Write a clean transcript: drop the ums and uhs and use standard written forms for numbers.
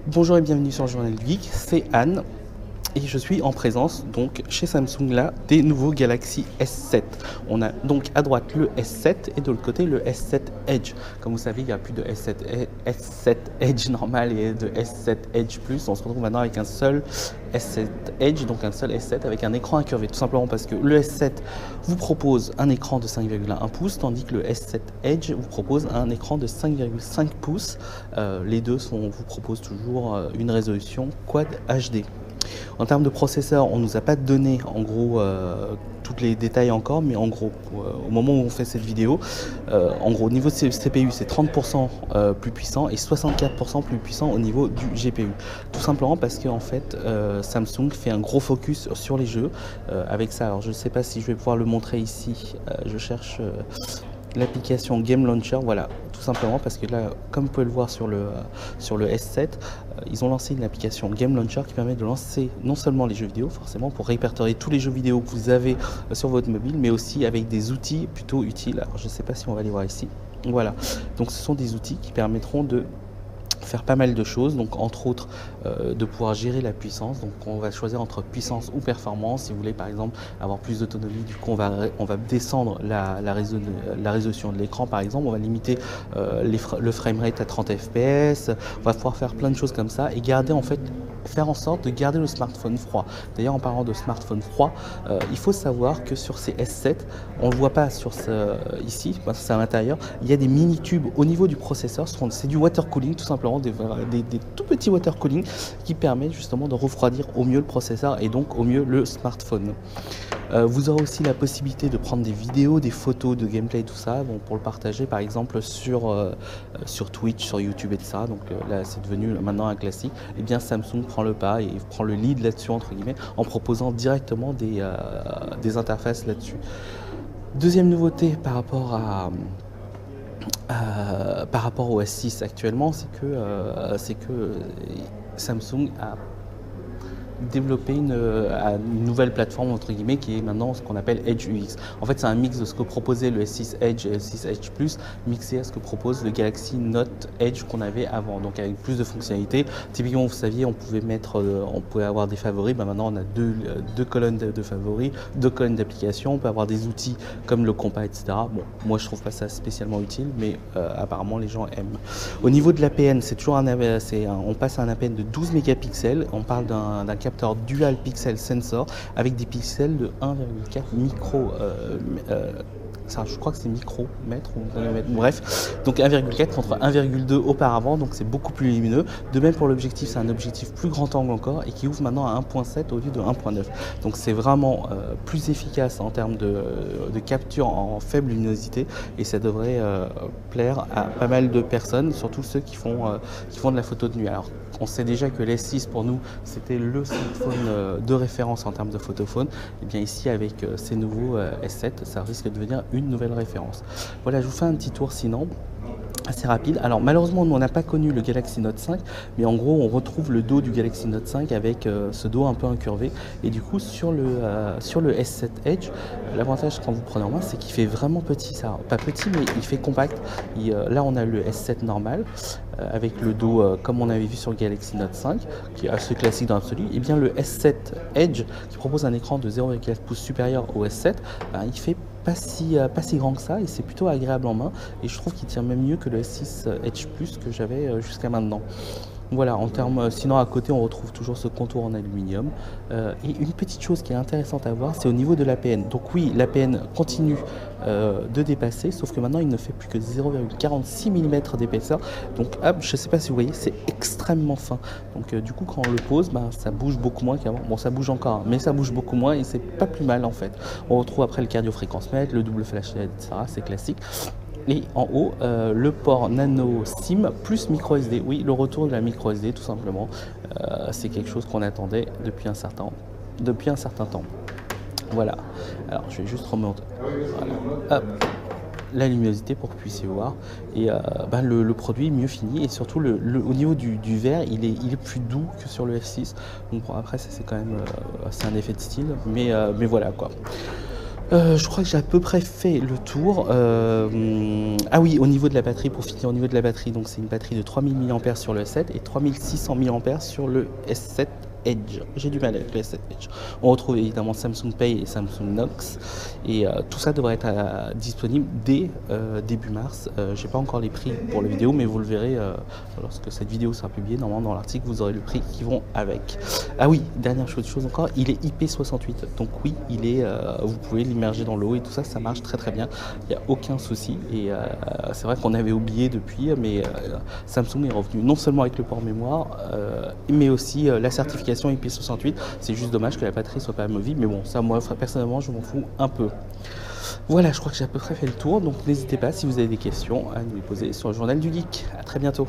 Bonjour et bienvenue sur le Journal Geek, c'est Anne et je suis en présence donc chez Samsung là des nouveaux Galaxy S7. On a donc à droite le S7 et de l'autre côté le S7 Edge. Comme vous savez, il n'y a plus de S7 Edge normal et de S7 Edge Plus. On se retrouve maintenant avec un seul S7 Edge, donc un seul S7 avec un écran incurvé, tout simplement parce que le S7 vous propose un écran de 5,1 pouces, tandis que le S7 Edge vous propose un écran de 5,5 pouces. Les deux vous proposent toujours une résolution Quad HD. En termes de processeur, on ne nous a pas donné en gros tous les détails encore, mais en gros, au moment où on fait cette vidéo, en gros, au niveau de CPU, c'est 30% plus puissant et 64% plus puissant au niveau du GPU. Tout simplement parce qu'en fait, Samsung fait un gros focus sur les jeux avec ça. Alors, je ne sais pas si je vais pouvoir le montrer ici. Je cherche l'application Game Launcher, voilà, tout simplement parce que là, comme vous pouvez le voir sur le S7, ils ont lancé une application Game Launcher qui permet de lancer non seulement les jeux vidéo, forcément pour répertorier tous les jeux vidéo que vous avez sur votre mobile, mais aussi avec des outils plutôt utiles. Alors je ne sais pas si on va les voir ici. Voilà, donc ce sont des outils qui permettront de faire pas mal de choses, donc entre autres de pouvoir gérer la puissance. Donc on va choisir entre puissance ou performance. Si vous voulez par exemple avoir plus d'autonomie, du coup on va descendre la résolution de l'écran par exemple, on va limiter le framerate à 30 fps, on va pouvoir faire plein de choses comme ça et garder en fait, faire en sorte de garder le smartphone froid. D'ailleurs en parlant de smartphone froid, il faut savoir que sur ces S7, on ne le voit pas sur ici, parce que c'est à l'intérieur, il y a des mini tubes au niveau du processeur, c'est du water cooling tout simplement, des tout petits water cooling qui permettent justement de refroidir au mieux le processeur et donc au mieux le smartphone. Vous aurez aussi la possibilité de prendre des vidéos, des photos de gameplay, tout ça, bon, pour le partager par exemple sur Twitch, sur YouTube, etc. Donc là c'est devenu maintenant un classique. Et bien Samsung prend le pas et prend le lead là-dessus entre guillemets en proposant directement des interfaces là-dessus. Deuxième nouveauté par rapport au S6 actuellement, c'est que Samsung a développer une nouvelle plateforme entre guillemets qui est maintenant ce qu'on appelle Edge UX. En fait c'est un mix de ce que proposait le S6 Edge et le S6 Edge Plus mixé à ce que propose le Galaxy Note Edge qu'on avait avant, donc avec plus de fonctionnalités. Typiquement vous saviez on pouvait avoir des favoris, maintenant on a deux colonnes de favoris, deux colonnes d'applications, on peut avoir des outils comme le compas, etc. Bon, moi je trouve pas ça spécialement utile, mais apparemment les gens aiment. Au niveau de l'APN, c'est toujours on passe à un APN de 12 mégapixels, on parle d'un capteur dual pixel sensor avec des pixels de 1,4 micro je crois que c'est micromètre ou nanomètre, bref, donc 1,4 contre 1,2 auparavant, donc c'est beaucoup plus lumineux. De même pour l'objectif, c'est un objectif plus grand angle encore et qui ouvre maintenant à 1.7 au lieu de 1.9, donc c'est vraiment plus efficace en termes de capture en faible luminosité et ça devrait plaire à pas mal de personnes, surtout ceux qui font de la photo de nuit. Alors on sait déjà que l'S6 pour nous c'était le smartphone de référence en termes de photophone, et bien ici avec ces nouveaux S7 ça risque de devenir une nouvelle référence. Voilà, je vous fais un petit tour sinon assez rapide. Alors malheureusement on n'a pas connu le Galaxy Note 5, mais en gros on retrouve le dos du Galaxy Note 5 avec ce dos un peu incurvé, et du coup sur le S7 Edge, l'avantage quand vous prenez en main c'est qu'il fait vraiment petit, ça pas petit mais il fait compact. Là on a le S7 normal avec le dos comme on avait vu sur le Galaxy Note 5 qui est assez classique dans l'absolu, et bien le S7 Edge qui propose un écran de 0,4 pouces supérieur au S7, il fait pas si grand que ça et c'est plutôt agréable en main, et je trouve qu'il tient même mieux que le S6 Edge Plus que j'avais jusqu'à maintenant. Voilà, en termes, sinon à côté on retrouve toujours ce contour en aluminium. Et une petite chose qui est intéressante à voir, c'est au niveau de l'APN. Donc oui, l'APN continue de dépasser, sauf que maintenant il ne fait plus que 0,46 mm d'épaisseur. Donc hop, je ne sais pas si vous voyez, c'est extrêmement fin. Donc du coup quand on le pose, ça bouge beaucoup moins qu'avant. Bon, ça bouge encore, mais ça bouge beaucoup moins et c'est pas plus mal en fait. On retrouve après le cardio-fréquence-mètre, le double flash LED, etc. C'est classique. Et en haut, le port nano SIM plus micro SD. Oui, le retour de la micro SD tout simplement. C'est quelque chose qu'on attendait depuis un certain temps. Voilà. Alors je vais juste remonter. Voilà. Hop. la luminosité pour que vous puissiez voir. Et le produit est mieux fini, et surtout au niveau du verre, il est plus doux que sur le F6. Donc bon, après, ça c'est quand même c'est un effet de style, mais voilà quoi. Je crois que j'ai à peu près fait le tour. Ah oui, au niveau de la batterie, pour finir au niveau de la batterie, donc c'est une batterie de 3000 mAh sur le S7 et 3600 mAh sur le S7 Edge. J'ai du mal avec le S7 Edge. On retrouve évidemment Samsung Pay et Samsung Knox, et tout ça devrait être disponible dès début mars. J'ai pas encore les prix pour la vidéo, mais vous le verrez lorsque cette vidéo sera publiée. Normalement dans l'article vous aurez le prix qui vont avec. Ah oui, dernière chose encore, il est IP68, donc oui, il est, vous pouvez l'immerger dans l'eau et tout ça, ça marche très très bien, il n'y a aucun souci. Et c'est vrai qu'on avait oublié depuis, mais Samsung est revenu non seulement avec le port mémoire, mais aussi la certification IP68. C'est juste dommage que la batterie soit pas amovible, mais bon, ça moi personnellement je m'en fous un peu. Voilà, je crois que j'ai à peu près fait le tour, donc n'hésitez pas si vous avez des questions à nous les poser sur le Journal du Geek. À très bientôt.